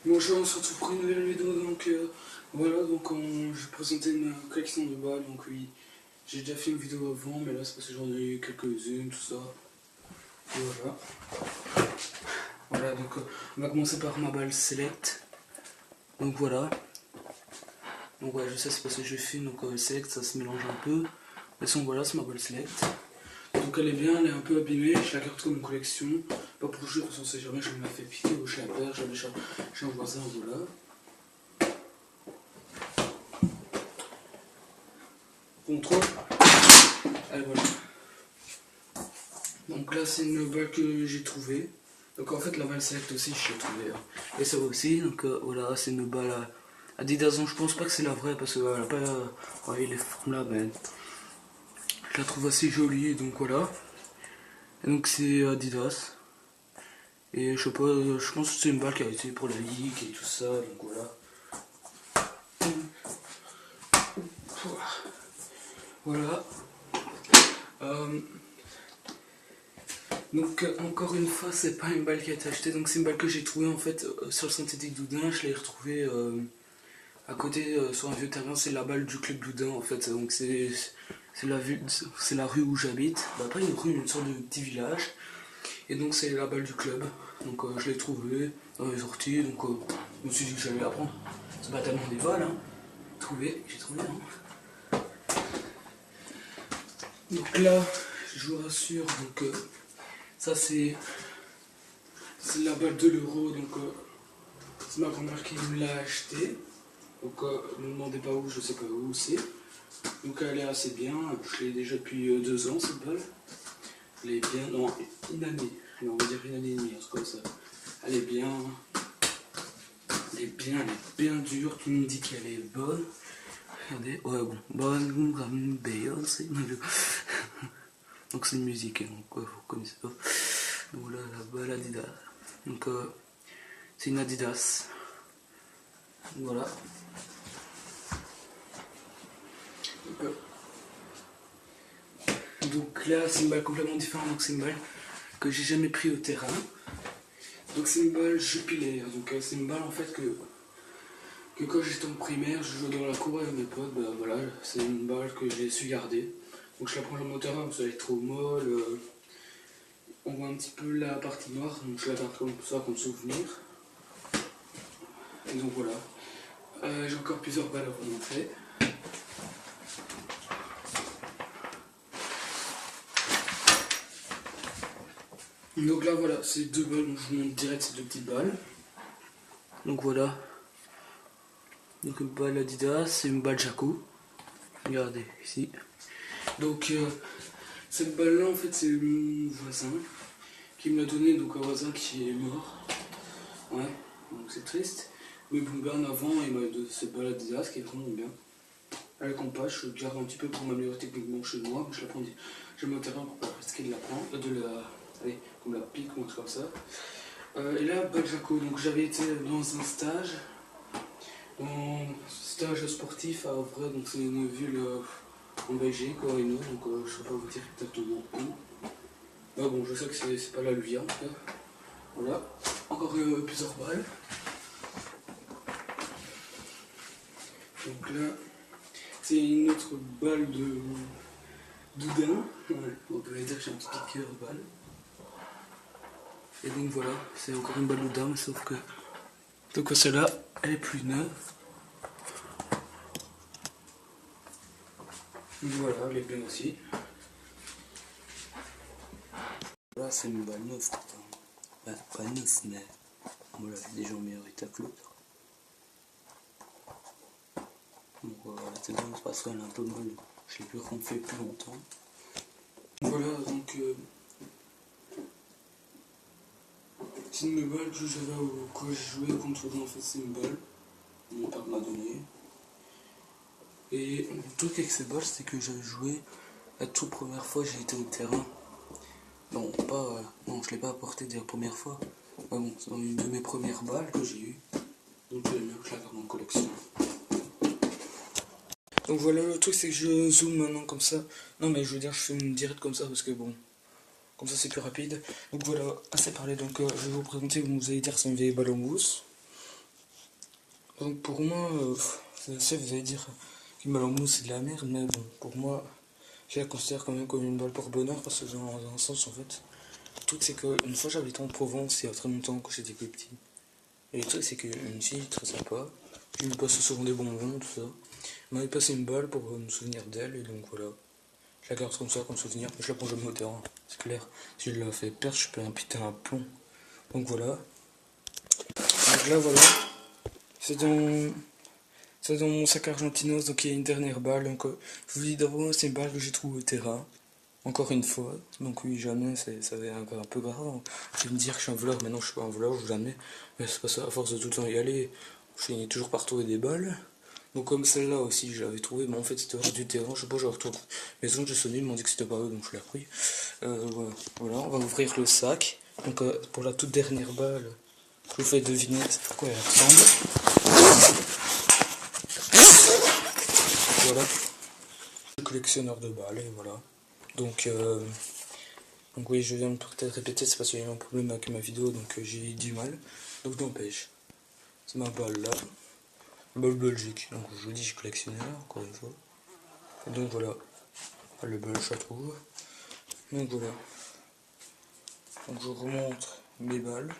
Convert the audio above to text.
Bonjour, on se retrouve pour une nouvelle vidéo. Donc voilà, donc je vais présenter ma collection de balles. Donc oui, j'ai déjà fait une vidéo avant, mais là c'est parce que j'en ai eu quelques-unes, tout ça. Et voilà. Voilà, donc on va commencer par ma balle Select. Donc voilà. Donc ouais, je sais c'est parce que je filme, donc Select ça se mélange un peu. Mais sinon voilà, c'est ma balle Select. Donc elle est bien, elle est un peu abîmée, je la garde comme collection. Pas pour jouer, parce qu'on sait jamais, je me la fais piquer ou je la perds, j'ai un voisin, voilà. Contrôle. Allez, voilà. Donc là c'est une balle que j'ai trouvée. Donc en fait la balle Select aussi je l'ai trouvée. Hein. Et ça aussi, donc voilà, c'est une balle Adidas. Donc je pense pas que c'est la vraie parce qu'elle a pas ouais, les formes là, mais je la trouve assez jolie, donc voilà. Et donc c'est Adidas. Et je sais pas, je pense que c'est une balle qui a été pour la ligue et tout ça, donc voilà. Voilà. Donc encore une fois, c'est pas une balle qui a été achetée, donc c'est une balle que j'ai trouvée en fait sur le synthétique d'Oudin. Je l'ai retrouvée à côté sur un vieux terrain. C'est la balle du club d'Oudin en fait, donc c'est la rue où j'habite. Bah, pas une rue, une sorte de petit village. Et donc c'est la balle du club. Donc je l'ai trouvée dans les orties, donc je me suis dit que j'allais la prendre. C'est pas tellement des balles, hein. J'ai trouvé. Hein. Donc là, je vous rassure, donc ça c'est la balle de l'euro, donc c'est ma grand-mère qui me l'a acheté. Donc ne me demandez pas où, je sais pas où c'est. Donc elle est assez bien, je l'ai déjà depuis 2 ans cette balle. Elle est bien, non, une année, non, on va dire une année et demie, un truc comme ça. Elle est bien, elle est bien dure, tout le monde dit qu'elle est bonne. Regardez, ouais bon, bonne comme Beyoncé. Donc c'est une musique, hein, donc vous connaissez pas. Donc là, la balle Adidas. Donc c'est une Adidas. Voilà. Donc là, c'est une balle complètement différente. Donc c'est une balle que j'ai jamais pris au terrain. Donc c'est une balle jupilaire. Donc c'est une balle en fait que quand j'étais en primaire, je jouais dans la cour avec mes potes. Bah voilà, c'est une balle que j'ai su garder. Donc je la prends au terrain parce qu'elle est trop molle. On voit un petit peu la partie noire, donc je la garde comme ça, comme souvenir. Et donc voilà. J'ai encore plusieurs balles à vous montrer. Donc là voilà, c'est 2 balles, donc je vous montre direct ces 2 petites balles. Donc voilà. Donc une balle Adidas, c'est une balle Jaco. Regardez ici. Donc cette balle là en fait c'est mon voisin qui me l'a donné, donc un voisin qui est mort. Ouais, donc c'est triste. Mais bon, bien avant il m'a donné cette balle Adidas qui est vraiment bien. Elle compas, je garde un petit peu pour m'améliorer techniquement chez moi, mais je la prends, je me terrain pour pas risquer de la prendre, allez, comme la pique ou un truc comme ça. Et là, balle Jaco, donc j'avais été dans un stage sportif à Avray, donc c'est une ville en Belgique, quoi, donc je ne saurais pas vous dire exactement où. Mais bon, je sais que c'est pas la Louvière en tout cas. Voilà, encore plusieurs balles. Donc là, c'est une autre balle d'Oudin. Ouais, on peut dire que j'ai un petit piqueur de balle. Et donc voilà, c'est encore une balle d'Oudin, mais sauf que donc celle-là, elle est plus neuve. Donc voilà, elle est bien aussi. Là, c'est une balle neuve pourtant. Ben, pas neuve, mais voilà, déjà en meilleur état que l'autre. Donc voilà, c'est bon, parce qu'elle est un peu molle. Je l'ai plus refait plus longtemps. Voilà, donc c'est une balle que j'avais quand j'ai joué contre eux. En fait, c'est une balle. Mon père m'a donné. Et le truc avec ces balles, c'est que j'avais joué la toute première fois j'ai été au terrain. Non, pas, non, je l'ai pas apporté dès la première fois. Mais bon, c'est une de mes premières balles que j'ai eues. Donc je la garde en collection. Donc voilà, le truc c'est que je zoome maintenant comme ça. Non mais je veux dire, je fais une direct comme ça parce que bon, comme ça c'est plus rapide. Donc voilà, assez parlé. Donc je vais vous présenter, vous allez dire que c'est une vieille balle en mousse. Donc pour moi, vous allez dire qu'une balle en mousse c'est de la merde, mais bon, pour moi, je la considère quand même comme une balle pour bonheur, parce que dans un sens, en fait, le truc c'est que une fois j'habitais en Provence il y a très longtemps quand j'étais plus petit. Et le truc c'est qu'une fille très sympa, qui me passait souvent des bonbons, tout ça, m'avait passé une balle pour me souvenir d'elle, et donc voilà. Je la garde comme ça, comme souvenir, mais je la prends jamais au terrain, c'est clair. Si je la fais perdre, je peux un putain un plomb. Donc voilà. Donc là voilà, c'est dans, c'est dans mon sac argentinos, donc il y a une dernière balle. Donc je vous dis d'abord, c'est une balle que j'ai trouvée au terrain. Encore une fois, donc oui, jamais, ça va être un peu grave. Je vais me dire que je suis un voleur, mais non, je suis pas un voleur, jamais. Mais c'est pas ça, à force de tout le temps y aller, je finis toujours par trouver des balles. Donc comme celle-là aussi, je l'avais trouvée, mais en fait c'était hors du terrain, je sais pas, je la retrouve. Mais sinon j'ai sonné, ils m'ont dit que c'était pas eux, donc je l'ai repris. Voilà, on va ouvrir le sac. Donc pour la toute dernière balle, je vous fais deviner à quoi elle ressemble. Voilà, le collectionneur de balles, et voilà. Donc oui, je viens de peut-être répéter, c'est parce qu'il y a eu un problème avec ma vidéo, donc j'ai du mal. Donc n'empêche, c'est ma balle là, balle Belgique. Donc je vous dis, je suis collectionneur, encore une fois. Et donc voilà, le Belge à trouve. Donc voilà, donc je remonte mes balles.